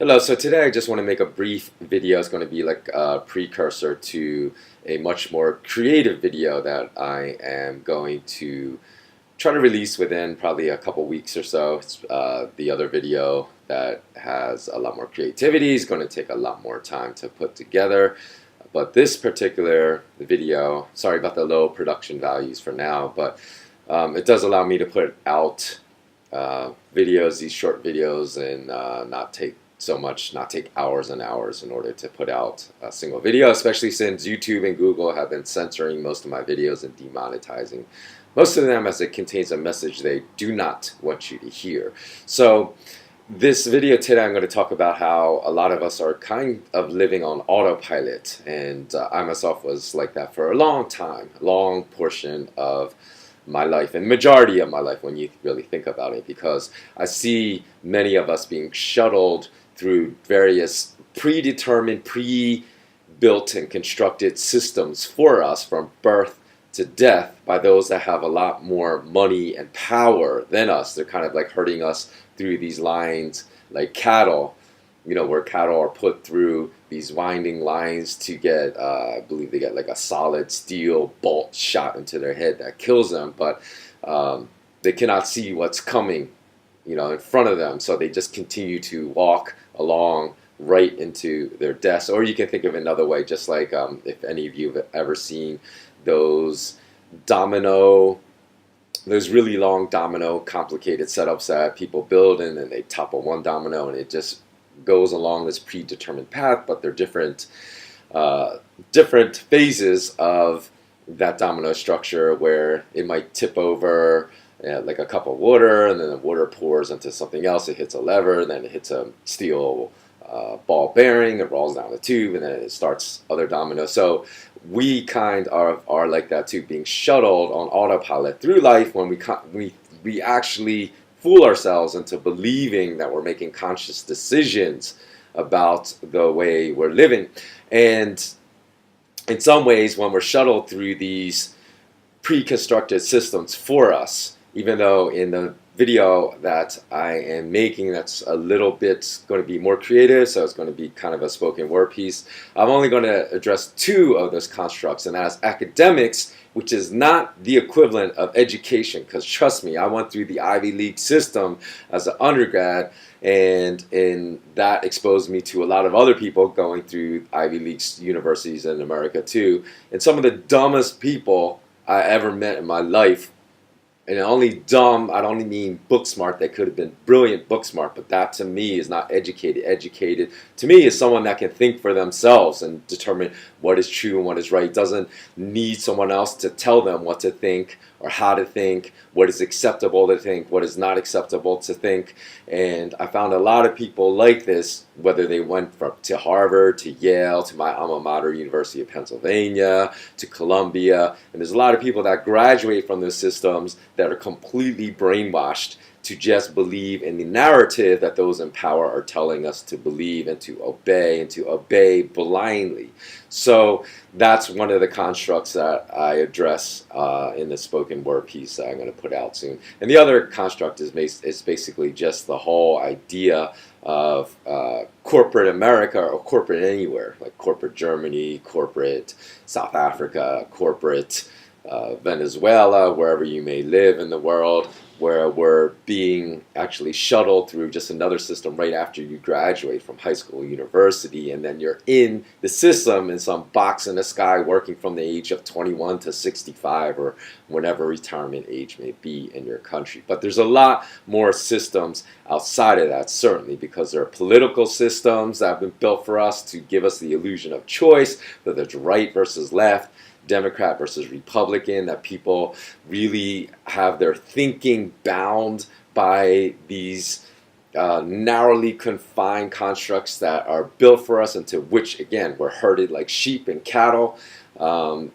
Hello, so today I just want to make a brief video. It's going to be like a precursor to a much more creative video that I am going to try to release within probably a couple weeks or so. It's the other video that has a lot more creativity is going to take a lot more time to put together. But this particular video, sorry about the low production values for now, but it does allow me to put out videos, these short videos, and not take hours and hours in order to put out a single video, especially since YouTube and Google have been censoring most of my videos and demonetizing most of them as it contains a message they do not want you to hear. So this video today I'm going to talk about how a lot of us are kind of living on autopilot, and I myself was like that for a long time, a long portion of my life and majority of my life when you really think about it, because I see many of us being shuttled through various predetermined, pre-built and constructed systems for us from birth to death by those that have a lot more money and power than us. They're kind of like herding us through these lines like cattle, where cattle are put through these winding lines to get, I believe they get like a solid steel bolt shot into their head that kills them, but they cannot see what's coming, in front of them, so they just continue to walk along right into their deaths. Or you can think of another way, just like if any of you have ever seen those really long domino complicated setups that people build, and then they topple one domino and it just goes along this predetermined path, but they're different phases of that domino structure where it might tip over like a cup of water, and then the water pours into something else. It hits a lever, then it hits a steel ball bearing, it rolls down the tube, and then it starts other dominoes. So we kind of are like that too, being shuttled on autopilot through life when we actually fool ourselves into believing that we're making conscious decisions about the way we're living. And in some ways, when we're shuttled through these pre-constructed systems for us, even though in the video that I am making that's a little bit going to be more creative, so it's going to be kind of a spoken word piece, I'm only going to address two of those constructs, and that's academics, which is not the equivalent of education, because trust me, I went through the Ivy League system as an undergrad, and that exposed me to a lot of other people going through Ivy League universities in America too, and some of the dumbest people I ever met in my life. And only dumb, I don't mean book smart. They could have been brilliant book smart, but that to me is not educated. Educated to me is someone that can think for themselves and determine what is true and what is right. Doesn't need someone else to tell them what to think or how to think, what is acceptable to think, what is not acceptable to think. And I found a lot of people like this, whether they went to Harvard, to Yale, to my alma mater, University of Pennsylvania, to Columbia. And there's a lot of people that graduate from those systems that are completely brainwashed to just believe in the narrative that those in power are telling us to believe and to obey blindly. So that's one of the constructs that I address in the spoken word piece that I'm going to put out soon. And the other construct is basically just the whole idea of corporate America, or corporate anywhere, like corporate Germany, corporate South Africa, corporate Venezuela, wherever you may live in the world, where we're being actually shuttled through just another system right after you graduate from high school, university, and then you're in the system in some box in the sky working from the age of 21 to 65 or whatever retirement age may be in your country. But there's a lot more systems outside of that, certainly, because there are political systems that have been built for us to give us the illusion of choice, whether it's right versus left, Democrat versus Republican, that people really have their thinking bound by these narrowly confined constructs that are built for us, into which, again, we're herded like sheep and cattle.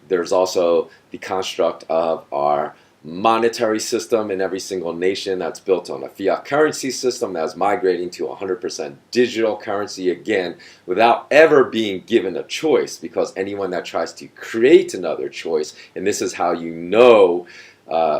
There's also the construct of our monetary system in every single nation that's built on a fiat currency system that's migrating to 100% digital currency, again, without ever being given a choice, because anyone that tries to create another choice, and this is how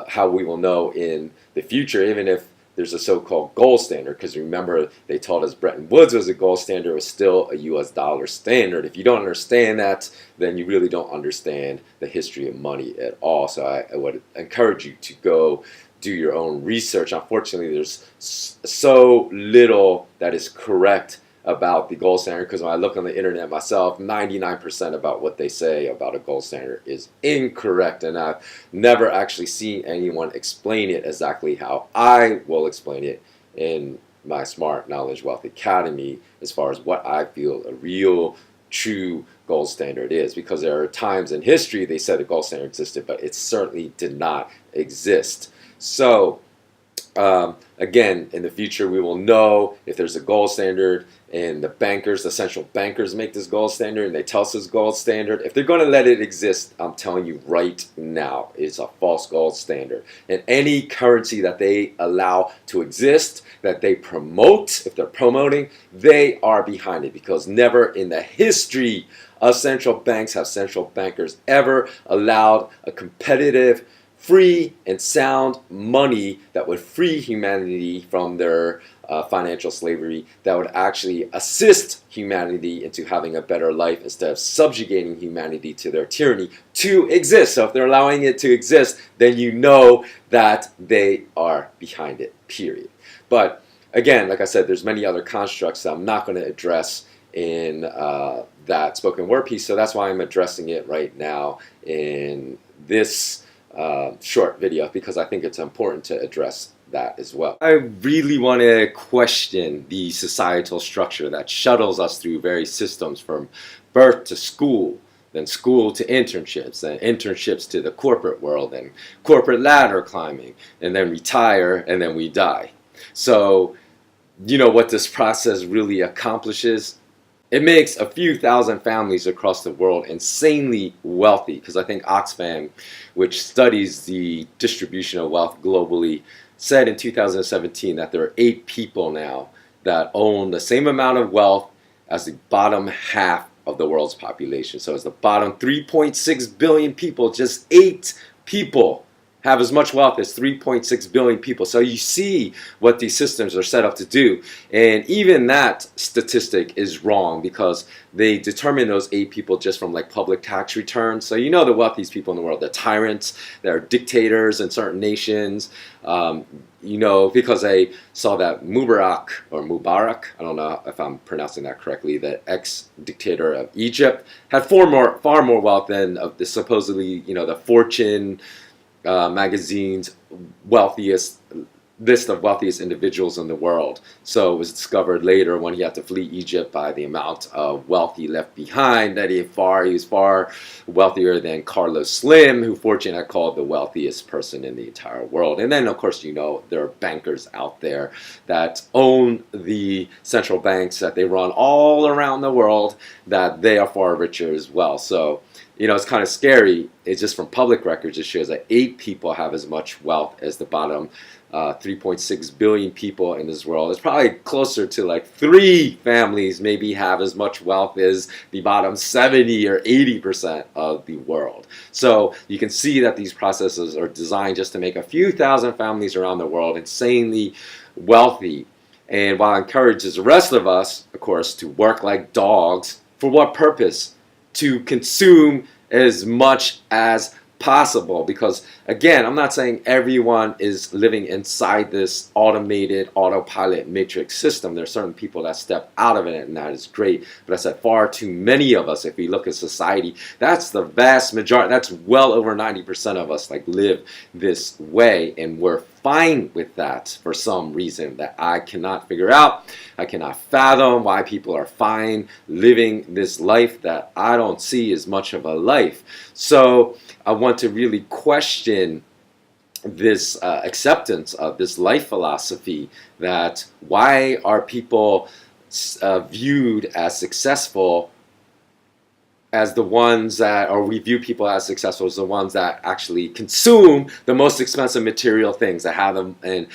how we will know in the future, even if there's a so-called gold standard, because remember they taught us Bretton Woods was a gold standard, it was still a US dollar standard. If you don't understand that, then you really don't understand the history of money at all. So I would encourage you to go do your own research. Unfortunately, there's so little that is correct about the gold standard, because when I look on the internet myself, 99% about what they say about a gold standard is incorrect, and I've never actually seen anyone explain it exactly how I will explain it in my Smart Knowledge Wealth Academy, as far as what I feel a real true gold standard is. Because there are times in history they said a gold standard existed, but it certainly did not exist. So again, in the future we will know if there's a gold standard, and the bankers, the central bankers, make this gold standard and they tell us it's gold standard. If they're going to let it exist, I'm telling you right now, it's a false gold standard. And any currency that they allow to exist, that they promote, if they're promoting, they are behind it, because never in the history of central banks have central bankers ever allowed a competitive, free and sound money that would free humanity from their financial slavery, that would actually assist humanity into having a better life instead of subjugating humanity to their tyranny, to exist. So if they're allowing it to exist, then you know that they are behind it, period. But again, like I said, there's many other constructs that I'm not going to address in that spoken word piece, so that's why I'm addressing it right now in this short video, because I think it's important to address that as well. I really want to question the societal structure that shuttles us through various systems, from birth to school, then school to internships, then internships to the corporate world, and corporate ladder climbing, and then retire, and then we die. So you know what this process really accomplishes? It makes a few thousand families across the world insanely wealthy, because I think Oxfam, which studies the distribution of wealth globally, said in 2017 that there are 8 people now that own the same amount of wealth as the bottom half of the world's population. So as the bottom 3.6 billion people, just 8 people have as much wealth as 3.6 billion people. So you see what these systems are set up to do. And even that statistic is wrong, because they determine those 8 people just from like public tax returns. So you know the wealthiest people in the world, they're tyrants, they're dictators in certain nations. You know, because I saw that Mubarak, I don't know if I'm pronouncing that correctly, the ex-dictator of Egypt, had far more wealth than the supposedly, you know, the Fortune magazine's wealthiest list of wealthiest individuals in the world. So it was discovered later, when he had to flee Egypt, by the amount of wealth he left behind, that he was far wealthier than Carlos Slim, who Fortune had called the wealthiest person in the entire world. And then of course, you know, there are bankers out there that own the central banks that they run all around the world, that they are far richer as well. So you know, it's kind of scary. It's just from public records, it shows that 8 people have as much wealth as the bottom 3.6 billion people in this world. It's probably closer to like 3 families maybe have as much wealth as the bottom 70 or 80% of the world. So you can see that these processes are designed just to make a few thousand families around the world insanely wealthy. And while it encourages the rest of us, of course, to work like dogs, for what purpose? To consume as much as possible. Because again, I'm not saying everyone is living inside this automated autopilot matrix system. There are certain people that step out of it, and that is great. But I said far too many of us, if we look at society, that's the vast majority, that's well over 90% of us, like live this way, and we're fine with that for some reason that I cannot figure out. I cannot fathom why people are fine living this life that I don't see as much of a life. So I want to really question this acceptance of this life philosophy, that why are people viewed as successful as the ones that, or we view people as successful as the ones that actually consume the most expensive material things, that have them and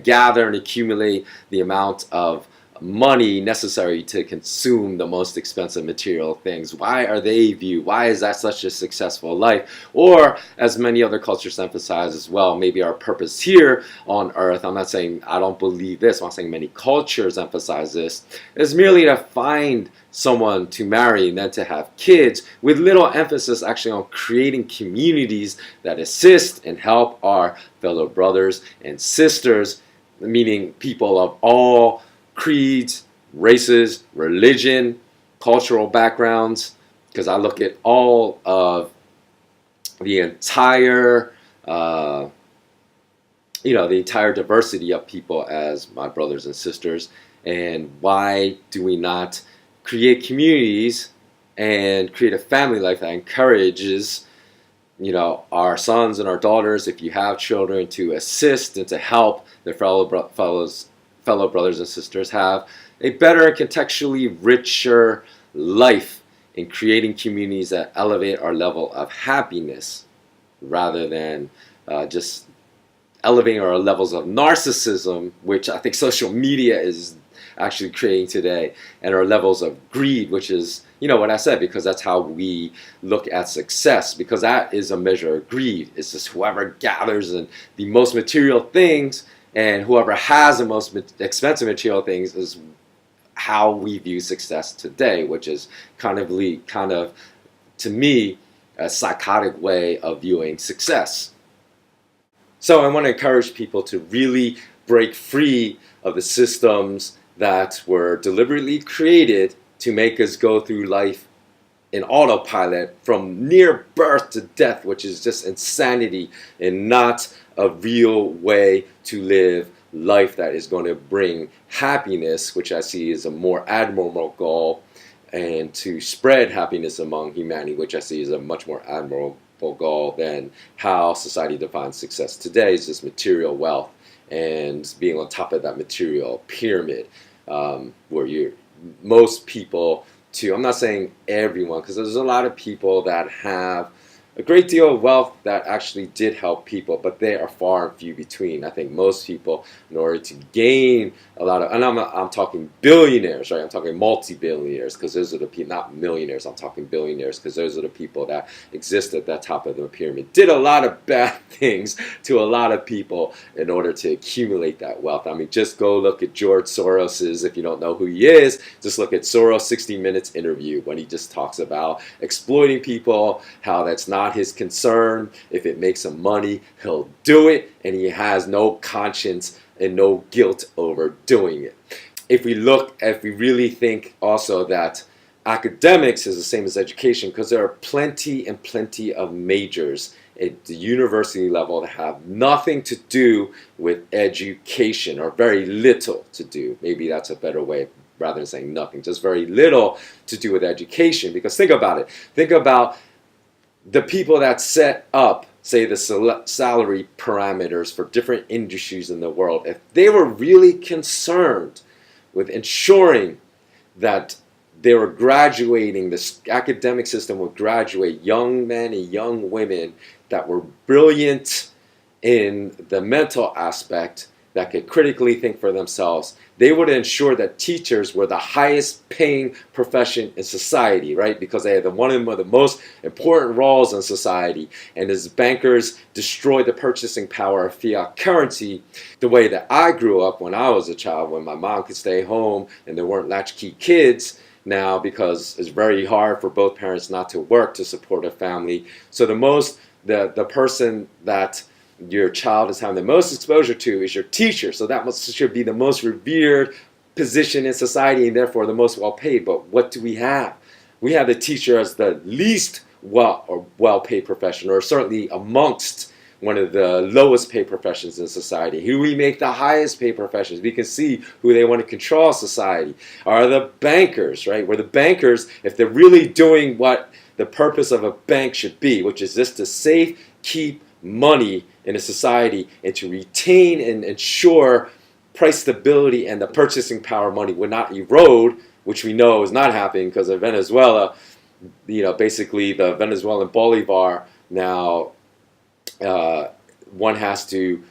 gather and accumulate the amount of money necessary to consume the most expensive material things? Why are they viewed? Why is that such a successful life? Or, as many other cultures emphasize as well, maybe our purpose here on earth, I'm not saying I don't believe this, I'm not saying many cultures emphasize this, is merely to find someone to marry and then to have kids, with little emphasis actually on creating communities that assist and help our fellow brothers and sisters, meaning people of all creeds, races, religion, cultural backgrounds, because I look at all of the entire, the entire diversity of people as my brothers and sisters. And why do we not create communities and create a family life that encourages, our sons and our daughters, if you have children, to assist and to help their fellow brothers and sisters have a better and contextually richer life in creating communities that elevate our level of happiness rather than just elevating our levels of narcissism, which I think social media is actually creating today, and our levels of greed, which is, what I said, because that's how we look at success, because that is a measure of greed. It's just whoever gathers in the most material things and whoever has the most expensive material things is how we view success today, which is kind of, to me, a psychotic way of viewing success. So I want to encourage people to really break free of the systems that were deliberately created to make us go through life in autopilot from near birth to death, which is just insanity and not a real way to live life that is going to bring happiness, which I see as a more admirable goal, and to spread happiness among humanity, which I see as a much more admirable goal than how society defines success today, is just material wealth and being on top of that material pyramid, where most people, I'm not saying everyone, because there's a lot of people that have a great deal of wealth that actually did help people, but they are far and few between. I think most people, in order to gain a lot of, and I'm talking billionaires, right? I'm talking multi-billionaires, because those are the people, not millionaires, I'm talking billionaires, because those are the people that exist at that top of the pyramid. Did a lot of bad things to a lot of people in order to accumulate that wealth. I mean, just go look at George Soros's, if you don't know who he is, just look at Soros' 60 Minutes interview when he just talks about exploiting people, how that's not his concern. If it makes him money, he'll do it, and he has no conscience and no guilt over doing it. If we really think also that academics is the same as education, because there are plenty and plenty of majors at the university level that have nothing to do with education, or very little to do. Maybe that's a better way, rather than saying nothing, just very little to do with education. Because think about it. Think about the people that set up, say, the salary parameters for different industries in the world. If they were really concerned with ensuring that they were graduating, this academic system would graduate young men and young women that were brilliant in the mental aspect, that could critically think for themselves, they would ensure that teachers were the highest paying profession in society, right? Because they had one of the most important roles in society. And as bankers destroyed the purchasing power of fiat currency, the way that I grew up when I was a child, when my mom could stay home and there weren't latchkey kids, now because it's very hard for both parents not to work to support a family. So the person that your child is having the most exposure to is your teacher. So that should be the most revered position in society, and therefore the most well paid. But what do we have? We have the teacher as the least well paid profession, or certainly amongst one of the lowest paid professions in society. Who we make the highest paid professions. We can see who they want to control society are the bankers, right? Where the bankers, if they're really doing what the purpose of a bank should be, which is just to keep money in a society and to retain and ensure price stability, and the purchasing power of money would not erode, which we know is not happening because of Venezuela. Basically the Venezuelan bolivar now, one has to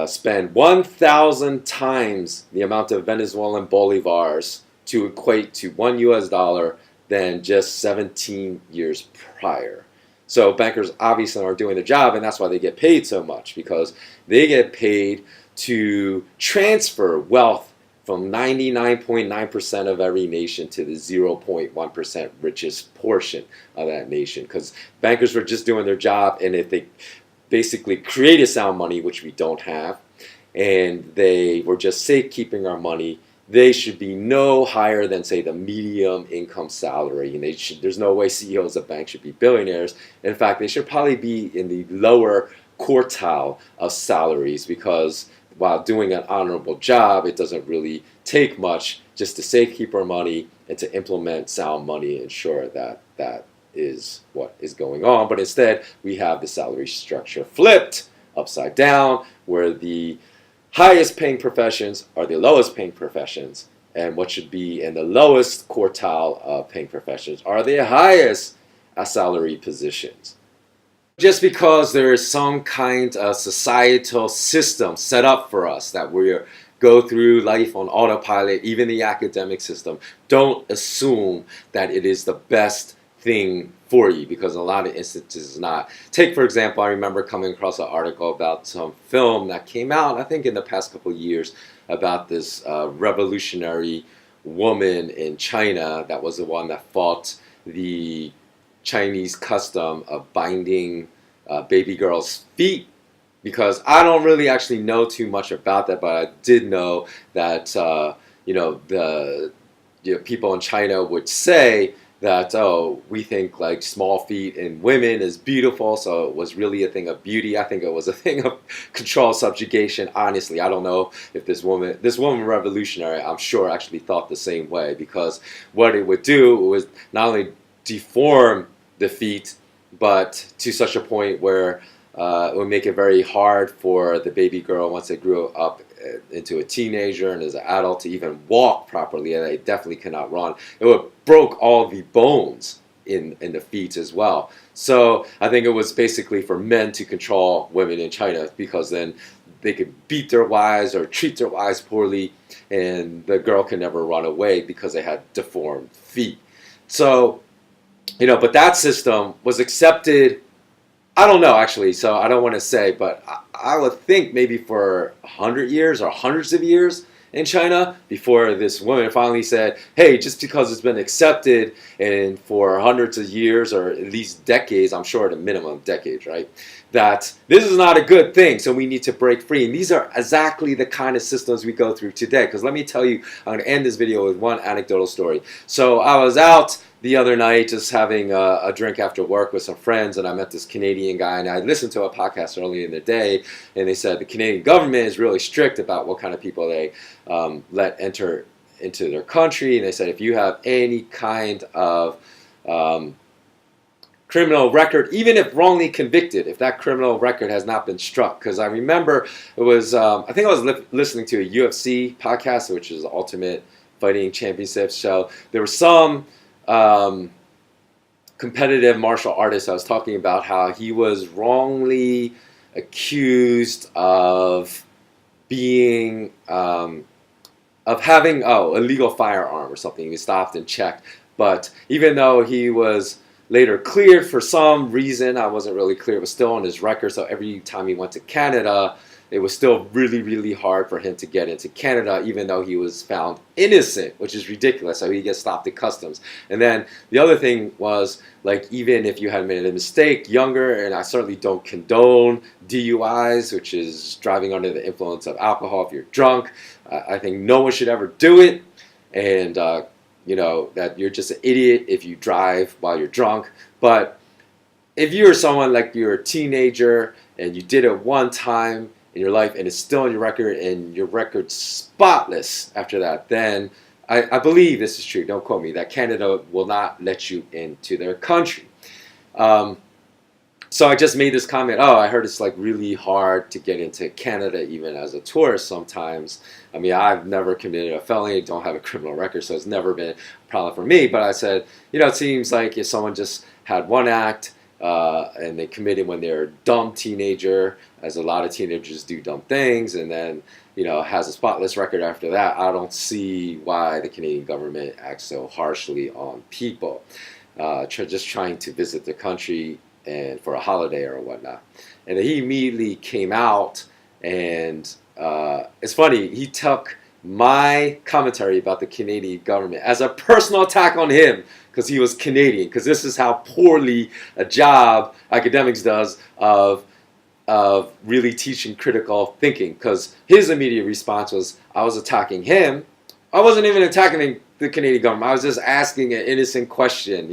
spend 1,000 times the amount of Venezuelan bolivars to equate to $1 than just 17 years prior. So bankers obviously aren't doing their job, and that's why they get paid so much, because they get paid to transfer wealth from 99.9% of every nation to the 0.1% richest portion of that nation. Because bankers were just doing their job, and if they basically created sound money, which we don't have, and they were just safekeeping our money, they should be no higher than, say, the medium income salary. And there's no way CEOs of banks should be billionaires. In fact, they should probably be in the lower quartile of salaries, because while doing an honorable job, it doesn't really take much just to safekeep our money and to implement sound money and ensure that that is what is going on. But instead, we have the salary structure flipped upside down, where the highest paying professions are the lowest paying professions, and what should be in the lowest quartile of paying professions are the highest salary positions. Just because there is some kind of societal system set up for us that we go through life on autopilot, even the academic system, don't assume that it is the best thing for you, because in a lot of instances it's not. Take, for example, I remember coming across an article about some film that came out, I think in the past couple of years, about this revolutionary woman in China that was the one that fought the Chinese custom of binding baby girls' feet. Because I don't really actually know too much about that, but I did know that the people in China would say that, oh, we think like small feet in women is beautiful, so it was really a thing of beauty. I think it was a thing of control, subjugation. Honestly, I don't know if this woman revolutionary, I'm sure, actually thought the same way, because what it would do was not only deform the feet, but to such a point where it would make it very hard for the baby girl, once they grew up into a teenager and as an adult, to even walk properly, and they definitely cannot run. It would broke all the bones in the feet as well. So I think it was basically for men to control women in China, because then they could beat their wives or treat their wives poorly, and the girl can never run away because they had deformed feet. So, but that system was accepted, I don't know actually, so I don't want to say, but I would think maybe for 100 years or hundreds of years in China, before this woman finally said, hey, just because it's been accepted and for hundreds of years, or at least decades, I'm sure at a minimum decades, right, that this is not a good thing, so we need to break free. And these are exactly the kind of systems we go through today. Because let me tell you, I'm going to end this video with one anecdotal story. So I was out the other night just having a drink after work with some friends, and I met this Canadian guy, and I listened to a podcast earlier in the day, and they said the Canadian government is really strict about what kind of people they let enter into their country. And they said if you have any kind of criminal record, even if wrongly convicted, if that criminal record has not been struck. Because I remember it was, I think I was listening to a UFC podcast, which is the Ultimate Fighting Championship show. There were some competitive martial artist I was talking about how he was wrongly accused of being of having illegal firearm or something. He was stopped and checked, but even though he was later cleared for some reason, I wasn't really clear, it was still on his record. So every time he went to Canada, it was still really, really hard for him to get into Canada, even though he was found innocent, which is ridiculous. So he gets stopped at customs. And then the other thing was, like, even if you had made a mistake younger, and I certainly don't condone DUIs, which is driving under the influence of alcohol if you're drunk. I think no one should ever do it. And, that you're just an idiot if you drive while you're drunk. But if you're someone like you're a teenager and you did it one time in your life and it's still in your record and your record's spotless after that, then I believe this is true, don't quote me, that Canada will not let you into their country. So I just made this comment, I heard it's like really hard to get into Canada even as a tourist sometimes. I mean, I've never committed a felony, don't have a criminal record, so it's never been a problem for me. But I said, it seems like if someone just had one act and they committed when they're a dumb teenager, as a lot of teenagers do dumb things, and then has a spotless record after that. I don't see why the Canadian government acts so harshly on people just trying to visit the country and for a holiday or whatnot. And then he immediately came out, and it's funny, he took my commentary about the Canadian government as a personal attack on him because he was Canadian, because this is how poorly a job academics does of really teaching critical thinking. Because his immediate response was, I was attacking him. I wasn't even attacking the Canadian government. I was just asking an innocent question,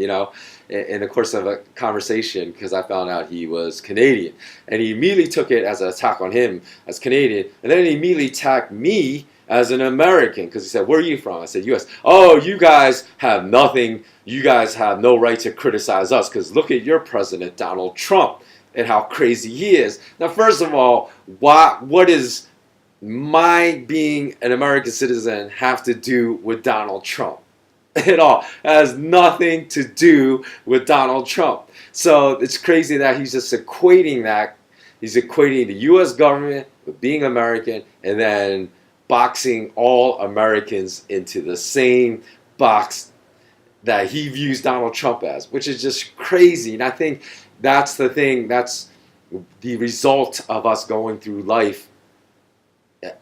in the course of a conversation, because I found out he was Canadian. And he immediately took it as an attack on him as Canadian. And then he immediately attacked me as an American, because he said, where are you from? I said, U.S. Oh, you guys have nothing. You guys have no right to criticize us, because look at your president, Donald Trump, and how crazy he is. Now, first of all, what is my being an American citizen have to do with Donald Trump? At all. It has nothing to do with Donald Trump. So it's crazy that he's just equating that. He's equating the U.S. government with being American, and then boxing all Americans into the same box that he views Donald Trump as, which is just crazy. And I think that's the thing, that's the result of us going through life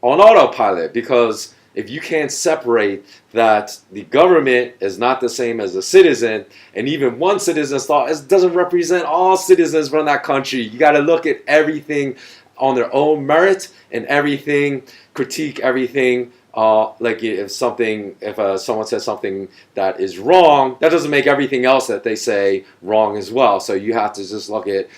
on autopilot, because if you can't separate that the government is not the same as a citizen, and even one citizen's thought doesn't represent all citizens from that country. You got to look at everything on their own merit, and everything, critique everything. Like if someone says something that is wrong, that doesn't make everything else that they say wrong as well. So you have to just look at,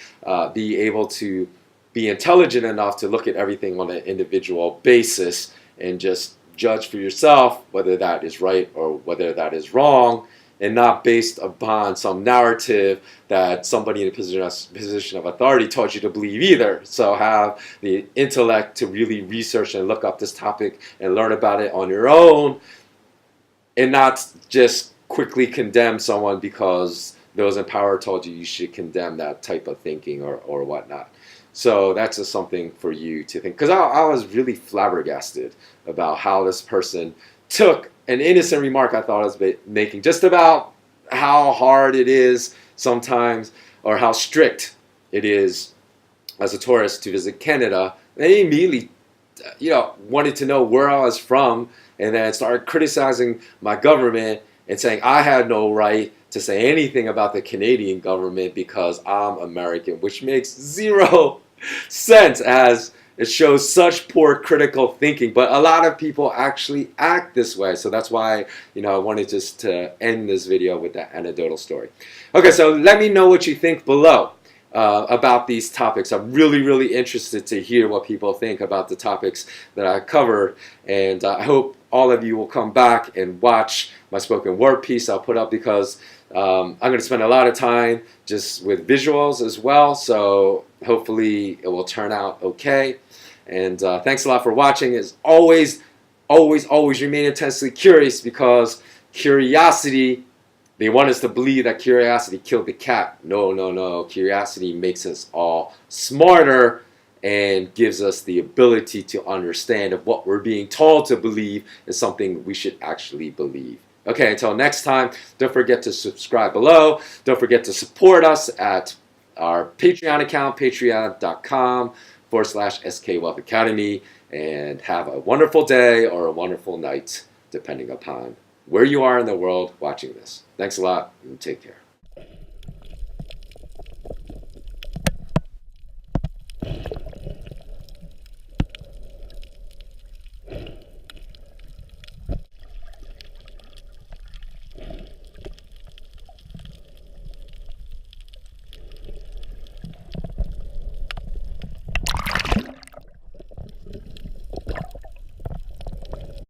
be able to be intelligent enough to look at everything on an individual basis and just judge for yourself whether that is right or whether that is wrong, and not based upon some narrative that somebody in a position of authority taught you to believe either. So have the intellect to really research and look up this topic and learn about it on your own, and not just quickly condemn someone because those in power told you should condemn that type of thinking or whatnot. So that's just something for you to think. Because I was really flabbergasted about how this person took an innocent remark I thought I was making, just about how hard it is sometimes, or how strict it is as a tourist to visit Canada. They immediately, wanted to know where I was from, and then started criticizing my government and saying I had no right to say anything about the Canadian government because I'm American, which makes zero sense, as it shows such poor critical thinking. But a lot of people actually act this way. So that's why, I wanted just to end this video with that anecdotal story. Okay, so let me know what you think below about these topics. I'm really, really interested to hear what people think about the topics that I covered. And I hope all of you will come back and watch my spoken word piece I'll put up, because I'm going to spend a lot of time just with visuals as well. So hopefully it will turn out okay. And thanks a lot for watching. As always, always remain intensely curious, because curiosity, they want us to believe that curiosity killed the cat. No, no, no. Curiosity makes us all smarter and gives us the ability to understand if what we're being told to believe is something we should actually believe. Okay, until next time, don't forget to subscribe below. Don't forget to support us at our Patreon account, patreon.com/SKWealthAcademy, and have a wonderful day or a wonderful night, depending upon where you are in the world watching this. Thanks a lot, and take care.